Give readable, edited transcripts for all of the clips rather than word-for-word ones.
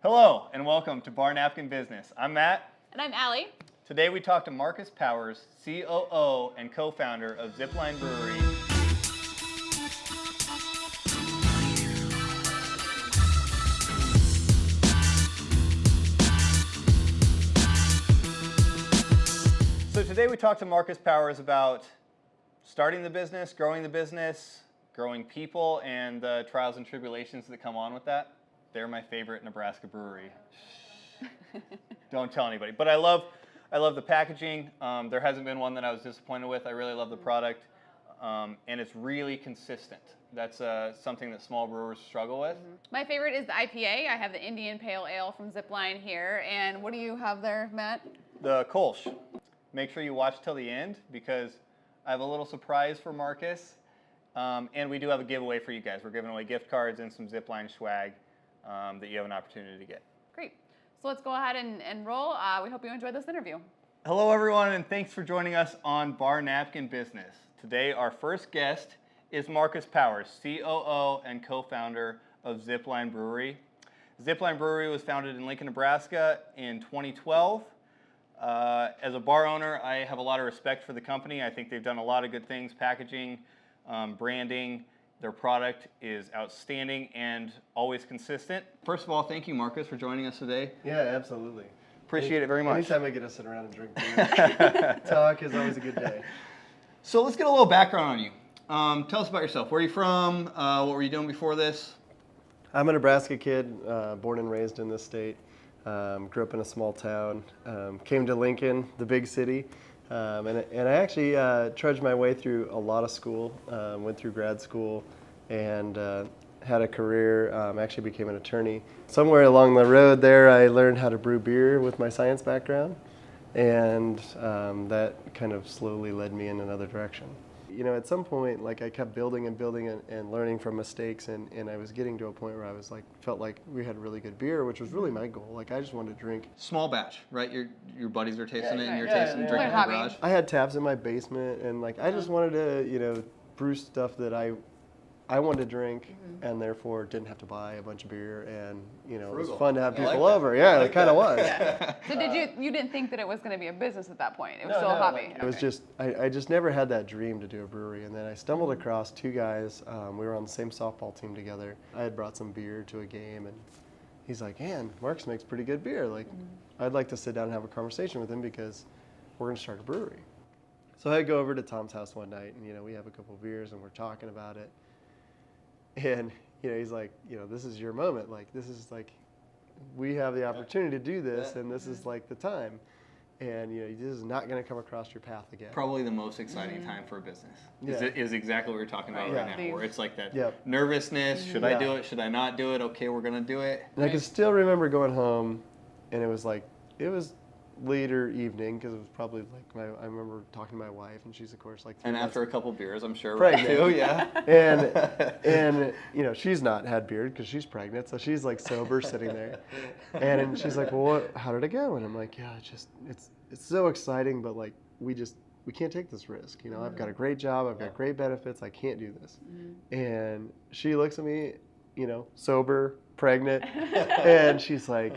Hello and welcome to Bar Napkin Business. I'm Matt. And I'm Allie. Today we talk to Marcus Powers, COO and co-founder of Zipline Brewery. So today we talk to Marcus Powers about starting the business, growing people, and the trials and tribulations that come on with that. They're my favorite Nebraska brewery. Don't tell anybody. But I love the packaging. There hasn't been one that I was disappointed with. I really love the product, and it's really consistent. That's something that small brewers struggle with. My favorite is the IPA. I have the Indian Pale Ale from Zipline here. And what do you have there, Matt? The Kolsch. Make sure you watch till the end because I have a little surprise for Marcus, and we do have a giveaway for you guys. We're giving away gift cards and some Zipline swag that you have an opportunity to get. Great. So let's go ahead and roll. We hope you enjoyed this interview. Hello, everyone, and thanks for joining us on Bar Napkin Business. Today, our first guest is Marcus Powers, COO and co-founder of Zipline Brewery. Zipline Brewery was founded in Lincoln, Nebraska in 2012. As a bar owner, I have a lot of respect for the company. I think they've done a lot of good things, packaging, branding. Their product is outstanding and always consistent. First of all, thank you, Marcus, for joining us today. Yeah, absolutely. Appreciate it very much. Anytime I get to sit around and drink beer, talk is always a good day. So let's get a little background on you. Tell us about yourself. Where are you from? What were you doing before this? I'm a Nebraska kid, born and raised in this state. Grew up in a small town. Came to Lincoln, the big city. And I actually trudged my way through a lot of school, went through grad school, and had a career, actually became an attorney. Somewhere along the road there, I learned how to brew beer with my science background, and that kind of slowly led me in another direction. You know, at some point, like I kept building and learning from mistakes, and I was getting to a point where I was like, felt like we had really good beer, which was really my goal. Like I just wanted to drink. Small batch, right? Your buddies are tasting it, and you're yeah, tasting, yeah. drinking in the garage. I had tabs in my basement, and like I just wanted to, you know, brew stuff that I wanted to drink, and therefore didn't have to buy a bunch of beer, and you know, it was fun to have people over. Yeah, it kind of was. Yeah. So you didn't think that it was going to be a business at that point? It was still a hobby? It was just, I just never had that dream to do a brewery, and then I stumbled across two guys. We were on the same softball team together. I had brought some beer to a game, and he's like, man, Marcus makes pretty good beer. Like, I'd like to sit down and have a conversation with him because we're going to start a brewery. So I go over to Tom's house one night, and you know, we have a couple of beers, and we're talking about it. And, you know, he's like, you know, this is your moment. Like, this is like, we have the opportunity to do this, and this is like the time. And, you know, this is not going to come across your path again. Probably the most exciting time for a business. Yeah. Is exactly what we're talking about right now, where it's like that nervousness. Should I do it? Should I not do it? Okay, we're going to do it. And I can still remember going home, and it was later evening, because it was probably like I remember talking to my wife, and she's of course like. And after a couple beers, I'm sure. Pregnant. Right, too, yeah. and you know, she's not had beer because she's pregnant, so she's like sober sitting there, and she's like, well, how did it go? And I'm like, yeah, it's so exciting, but like we can't take this risk. You know, I've got a great job, I've got great benefits, I can't do this. And she looks at me, you know, sober, pregnant, and she's like,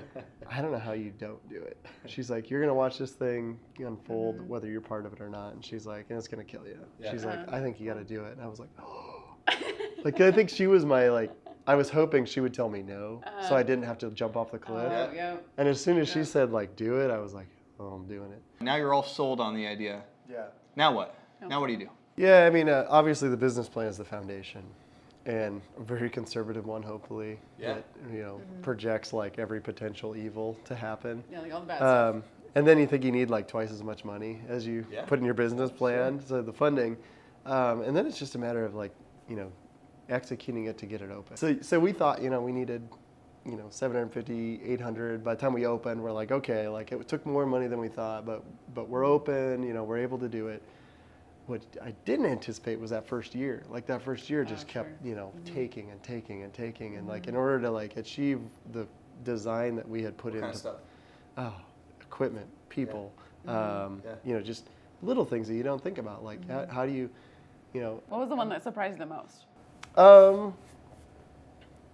I don't know how you don't do it. She's like, you're gonna watch this thing unfold whether you're part of it or not. And she's like, and it's gonna kill you. Yeah. She's like, I think you gotta do it. And I was like, oh. Like, I think she was I was hoping she would tell me no, so I didn't have to jump off the cliff. And as soon as she said like, do it, I was like, oh, I'm doing it. Now you're all sold on the idea. Yeah. Now what? Now what do you do? Yeah, I mean, obviously the business plan is the foundation. And a very conservative one, hopefully, that, you know, projects like every potential evil to happen. Yeah, like all the bad stuff. And then you think you need like twice as much money as you put in your business plan, so the funding. And then it's just a matter of like, you know, executing it to get it open. So we thought, you know, we needed, you know, 750, 800. By the time we opened, we're like, okay, like it took more money than we thought, but we're open, you know, we're able to do it. What I didn't anticipate was that first year. Like that first year just kept, you know, taking and taking and taking. And like in order to like achieve the design that we had put into stuff? Equipment, people, you know, just little things that you don't think about. Like how do you, you know. What was the one that surprised you the most?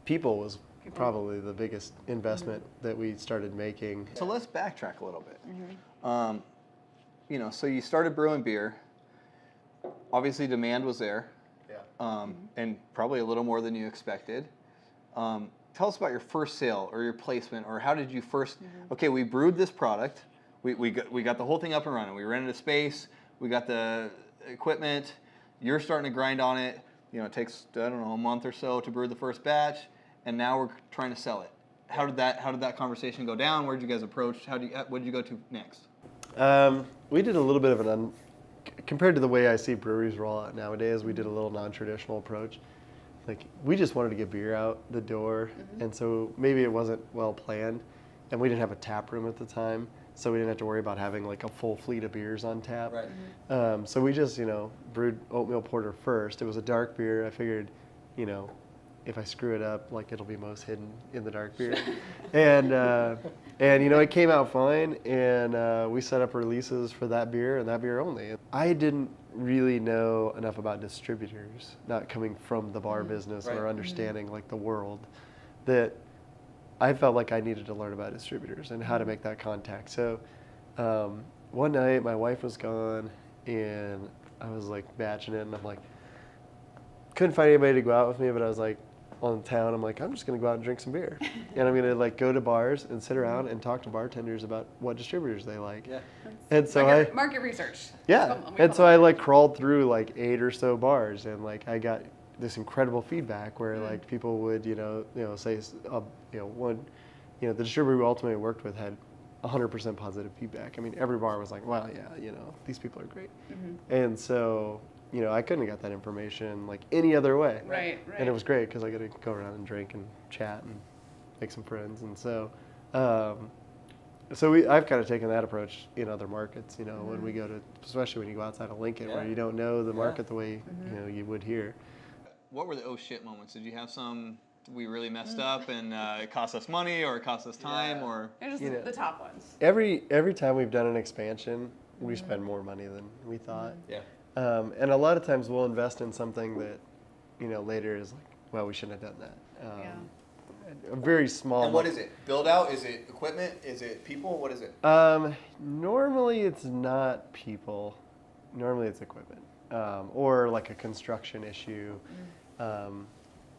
People was probably the biggest investment that we started making. So let's backtrack a little bit. So you started brewing beer. Obviously, demand was there, and probably a little more than you expected. Tell us about your first sale or your placement, or how did you first? Okay, we brewed this product. We got the whole thing up and running. We rented a space. We got the equipment. You're starting to grind on it. It takes, I don't know, a month or so to brew the first batch, and now we're trying to sell it. How did that conversation go down? Where did you guys approach? What did you go to next? We did a little bit of compared to the way I see breweries roll out nowadays, we did a little non-traditional approach. Like, we just wanted to get beer out the door, and so maybe it wasn't well planned, and we didn't have a tap room at the time, so we didn't have to worry about having like a full fleet of beers on tap. Right. So we just, brewed oatmeal porter first. It was a dark beer. I figured, if I screw it up, like, it'll be most hidden in the dark beer. and it came out fine, and we set up releases for that beer and that beer only. I didn't really know enough about distributors, not coming from the bar business or understanding like the world, that I felt like I needed to learn about distributors and how to make that contact. So one night my wife was gone, and I was like batching it, and I'm like, couldn't find anybody to go out with me, but I was like, on town, I'm like, I'm just gonna go out and drink some beer, and I'm gonna like go to bars and sit around and talk to bartenders about what distributors they like. Yeah. And so market research. I like crawled through like 8 or so bars, and like I got this incredible feedback where like people would say the distributor we ultimately worked with had 100% positive feedback. I mean, every bar was like, wow, yeah, these people are great. And so I couldn't have got that information like any other way. Right. And it was great because I got to go around and drink and chat and make some friends. And so, I've kind of taken that approach in other markets. When we go to, especially when you go outside of Lincoln, where you don't know the market the way you would here. What were the oh shit moments? Did you have some? We really messed up, and it cost us money, or it cost us time, or just the top ones. Every time we've done an expansion, we spend more money than we thought. Yeah. And a lot of times we'll invest in something that, later is like, well, we shouldn't have done that. A very small. And what is it? Build out? Is it equipment? Is it people? What is it? Normally it's not people. Normally it's equipment, or like a construction issue.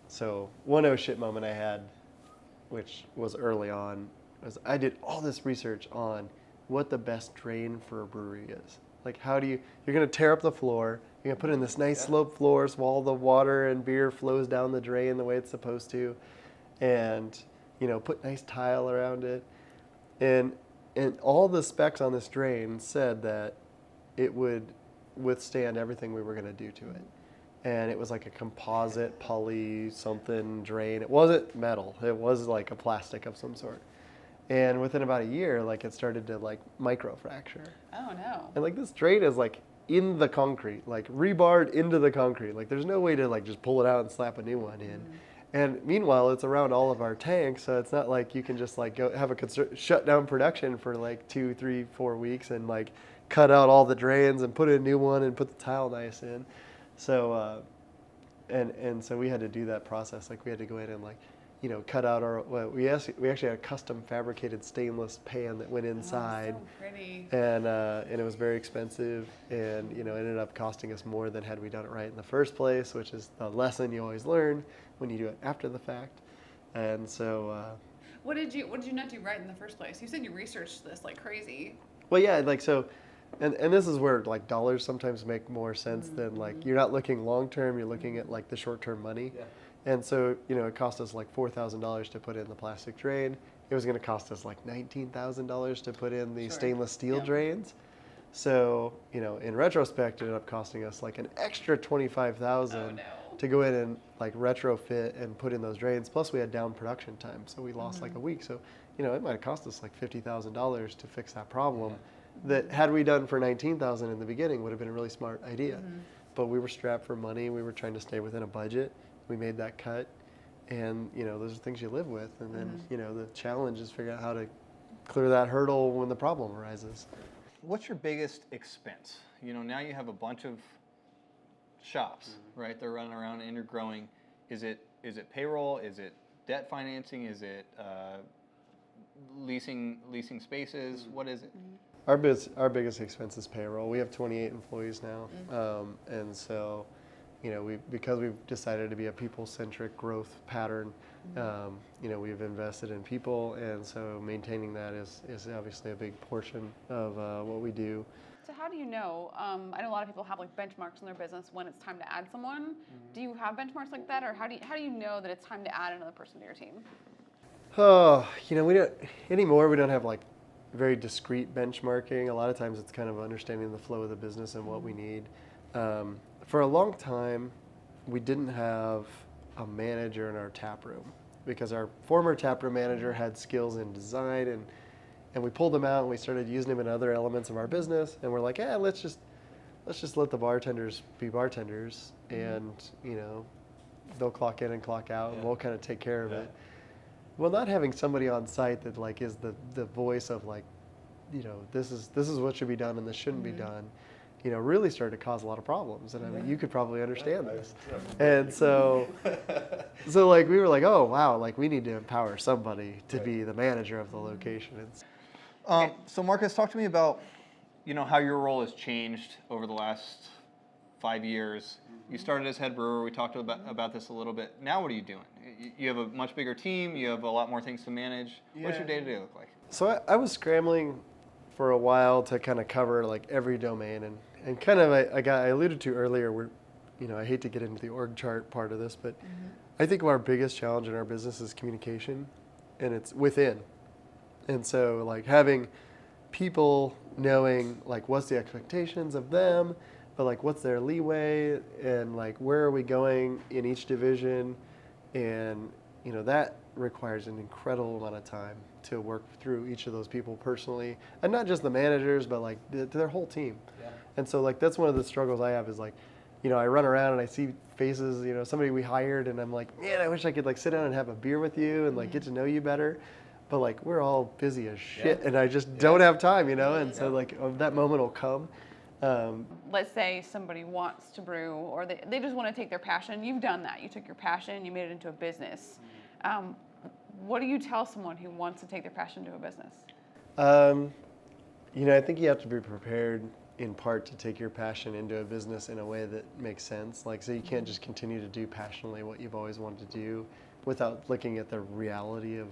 So one oh shit moment I had, which was early on, was I did all this research on what the best drain for a brewery is. Like, you're going to tear up the floor, you're going to put in this nice sloped floor so all the water and beer flows down the drain the way it's supposed to, and, put nice tile around it. And all the specs on this drain said that it would withstand everything we were going to do to it. And it was like a composite poly something drain. It wasn't metal. It was like a plastic of some sort. And within about a year, like, it started to like micro fracture. Oh no. And like, this drain is like in the concrete, like rebarred into the concrete. Like, there's no way to like just pull it out and slap a new one in. And meanwhile, it's around all of our tanks, so it's not like you can just like go have shut down production for like 2, 3, 4 weeks and like cut out all the drains and put in a new one and put the tile nice in. So, and so we had to do that process. Like, we had to go in and like, cut out we actually had a custom fabricated stainless pan that went inside. Oh, so pretty. And it was very expensive, and ended up costing us more than had we done it right in the first place, which is the lesson you always learn when you do it after the fact. And so. What did you not do right in the first place? You said you researched this like crazy. Well, yeah, like so. And this is where like dollars sometimes make more sense than like, you're not looking long term, you're looking at like the short term money. Yeah. And so, it cost us like $4,000 to put in the plastic drain. It was going to cost us like $19,000 to put in the stainless steel drains. So, in retrospect, it ended up costing us like an extra $25,000 to go in and like retrofit and put in those drains. Plus we had down production time. So we lost like a week. So, it might have cost us like $50,000 to fix that problem. That had we done for $19,000 in the beginning would have been a really smart idea. But we were strapped for money. We were trying to stay within a budget. We made that cut, and those are things you live with. And then the challenge is figuring out how to clear that hurdle when the problem arises. What's your biggest expense? Now you have a bunch of shops, right? They're running around and you're growing. Is it payroll? Is it debt financing? Is it leasing spaces? What is it? Our biggest expense is payroll. We have 28 employees now, and so, because we've decided to be a people-centric growth pattern, we've invested in people, and so maintaining that is obviously a big portion of what we do. So how do you know? I know a lot of people have like benchmarks in their business when it's time to add someone. Do you have benchmarks like that, or how do you know that it's time to add another person to your team? Oh, we don't anymore. We don't have like very discrete benchmarking. A lot of times it's kind of understanding the flow of the business and what we need. For a long time, we didn't have a manager in our tap room because our former tap room manager had skills in design, and we pulled them out and we started using them in other elements of our business. And we're like, let's just let the bartenders be bartenders, and they'll clock in and clock out, and we'll kind of take care of it. Well, not having somebody on site that like is the voice of like, this is what should be done and this shouldn't be done, really started to cause a lot of problems. And I mean, you could probably understand this. And so like we were like, oh wow, like we need to empower somebody to be the manager of the location. So Marcus, talk to me about, how your role has changed over the last 5 years. You started as head brewer. We talked about this a little bit. Now what are you doing? You have a much bigger team. You have a lot more things to manage. What's your day-to-day look like? So I was scrambling for a while to kind of cover like every domain, and kind of I alluded to earlier, I hate to get into the org chart part of this, but I think our biggest challenge in our business is communication, and it's within. And so like having people knowing like what's the expectations of them, but like what's their leeway, and like where are we going in each division, and that requires an incredible amount of time to work through each of those people personally, and not just the managers, but like their whole team. And so like that's one of the struggles I have is like, I run around and I see faces, somebody we hired, and I'm like, man, I wish I could like sit down and have a beer with you and like get to know you better. But like we're all busy as shit, and I just don't have time, and so like that moment will come. Let's say somebody wants to brew, or they just want to take their passion. You've done that. You took your passion, you made it into a business. What do you tell someone who wants to take their passion to a business? I think you have to be prepared in part to take your passion into a business in a way that makes sense. Like, so you can't just continue to do passionately what you've always wanted to do without looking at the reality of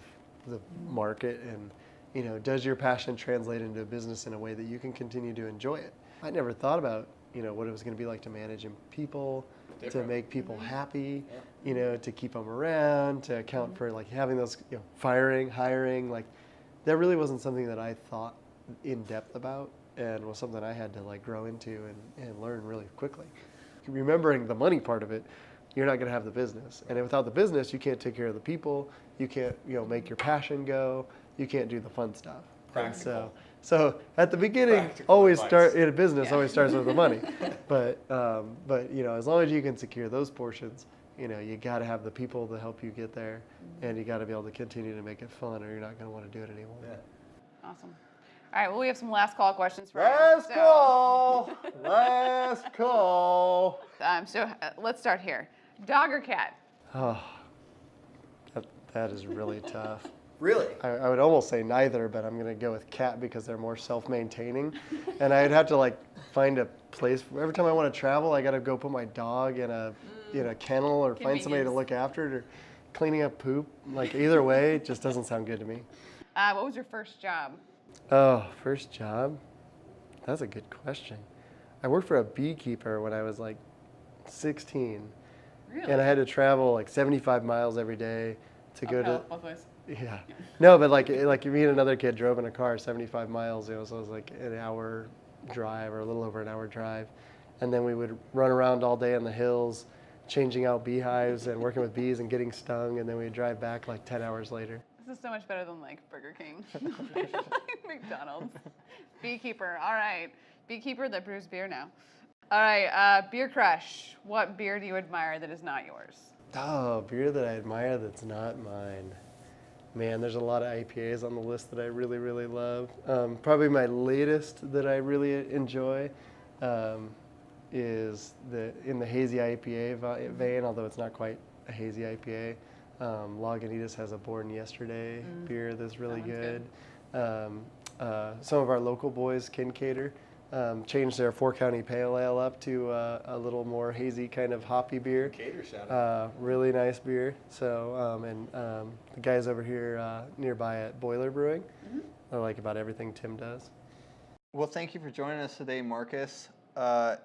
the market, and does your passion translate into a business in a way that you can continue to enjoy it? I never thought about what it was going to be like to manage people, to make people happy, to keep them around, to account for like having those firing, hiring, like that really wasn't something that I thought in depth about, and was something I had to like grow into and learn really quickly. Remembering the money part of it, you're not going to have the business, and without the business, you can't take care of the people. You can't, make your passion go. You can't do the fun stuff. Practical. So at the beginning, always start in a business. Always starts with the money, but as long as you can secure those portions, you got to have the people to help you get there, and you got to be able to continue to make it fun, or you're not going to want to do it anymore. Awesome. All right. Well, we have some last call questions for Last you. call. Last call. So let's start here. Dog or cat? Oh, that is really tough. Really? I would almost say neither, but I'm going to go with cat because they're more self-maintaining. And I'd have to like find a place. Every time I want to travel, I got to go put my dog in a kennel, or find somebody to look after it, or cleaning up poop. Like either way, it just doesn't sound good to me. What was your first job? Oh, first job? That's a good question. I worked for a beekeeper when I was like 16. Really? And I had to travel like 75 miles every day to go to. Both ways. Yeah. No, but like me and another kid drove in a car 75 miles, so it was like an hour drive, or a little over an hour drive. And then we would run around all day in the hills, changing out beehives and working with bees and getting stung, and then we'd drive back like 10 hours later. This is so much better than like Burger King. McDonald's. Beekeeper. All right. Beekeeper that brews beer now. All right. Beer crush. What beer do you admire that is not yours? Oh, beer that I admire that's not mine. Man, there's a lot of IPAs on the list that I really, really love. Probably my latest that I really enjoy is in the hazy IPA vein, although it's not quite a hazy IPA. Lagunitas has a Born Yesterday beer that's really That good. Some of our local boys, Kincaidor, changed their 4-county pale ale up to a little more hazy kind of hoppy beer. Cater shout out. Really nice beer. So, the guys over here nearby at Boiler Brewing, I like about everything Tim does. Well, thank you for joining us today, Marcus. I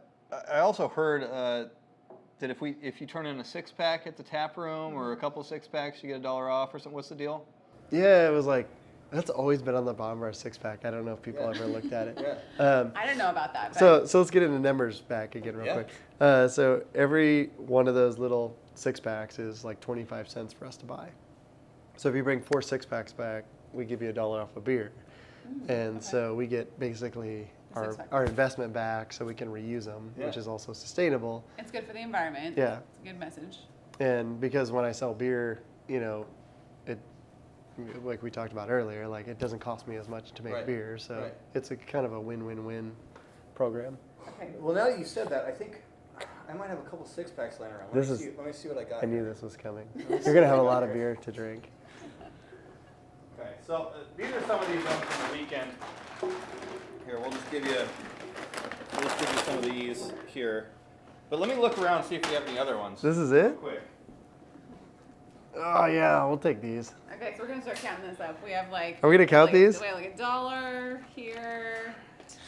also heard that if you turn in a 6-pack at the tap room or a couple 6-packs, you get $1 off or something. What's the deal? Yeah, it was like, that's always been on the bottom of our 6-pack. I don't know if people ever looked at it. I didn't know about that. So let's get into numbers back again real quick. So every one of those little 6-packs is like 25 cents for us to buy. So if you bring 4 6-packs back, we give you $1 off a beer. And so we get basically our investment back so we can reuse them, which is also sustainable. It's good for the environment. Yeah. It's a good message. And because when I sell beer, it, like we talked about earlier, like it doesn't cost me as much to make beer. So it's a kind of a win-win-win program. Okay. Well, now that you said that, I think I might have a couple 6-packs laying around. Let me see what I got. I knew this was coming. You're going to have a lot of beer to drink. Okay, so these are some of these ones from the weekend. Here, we'll just give you some of these here. But let me look around and see if we have any other ones. This is it? Quick. Oh yeah, we'll take these. Okay, so we're gonna start counting this up. We have like. Are we gonna count these? We have like $1 here.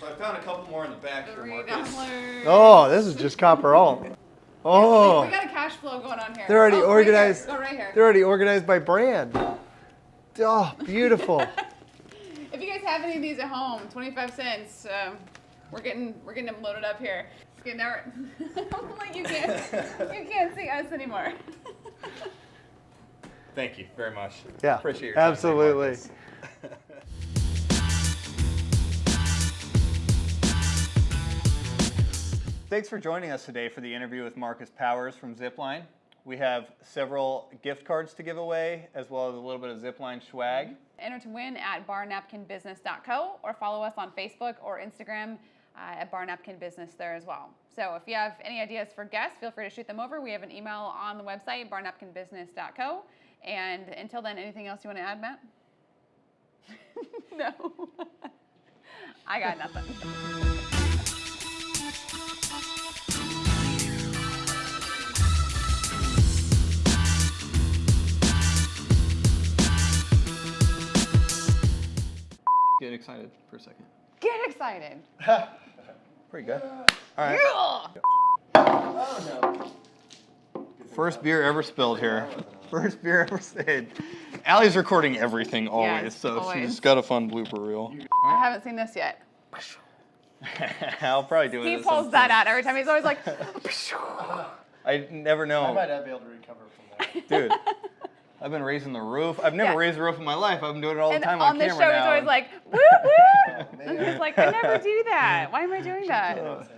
So I found a couple more in the back here, Marcus. $3. Oh, this is just copper all. Oh. We got a cash flow going on here. They're already organized. Right here. They're already organized by brand. Oh, beautiful. If you guys have any of these at home, 25 cents. We're getting them loaded up here. Okay, now like you can't see us anymore. Thank you very much. Yeah, Appreciate your time, absolutely. Marcus. Thanks for joining us today for the interview with Marcus Powers from Zipline. We have several gift cards to give away, as well as a little bit of Zipline swag. Enter to win at barnapkinbusiness.co or follow us on Facebook or Instagram at Bar Napkin Business there as well. So if you have any ideas for guests, feel free to shoot them over. We have an email on the website, barnapkinbusiness.co. And until then, anything else you want to add, Matt? No. I got nothing. Get excited for a second. Get excited. Pretty good. All right. Yeah. Oh, no. First beer ever spilled here. First beer ever saved. Allie's recording everything always, Yes, so always. she's got a fun blooper reel. I haven't seen this yet. I'll probably do it. He at pulls some that point. out every time. He's always like, I never know. I might not be able to recover from that. Dude, I've been raising the roof. I've never Yeah. raised the roof in my life. I've been doing it all the and time on on the camera show, now. he's always like, woo woo. And he's like, I never do that. Why am I doing that?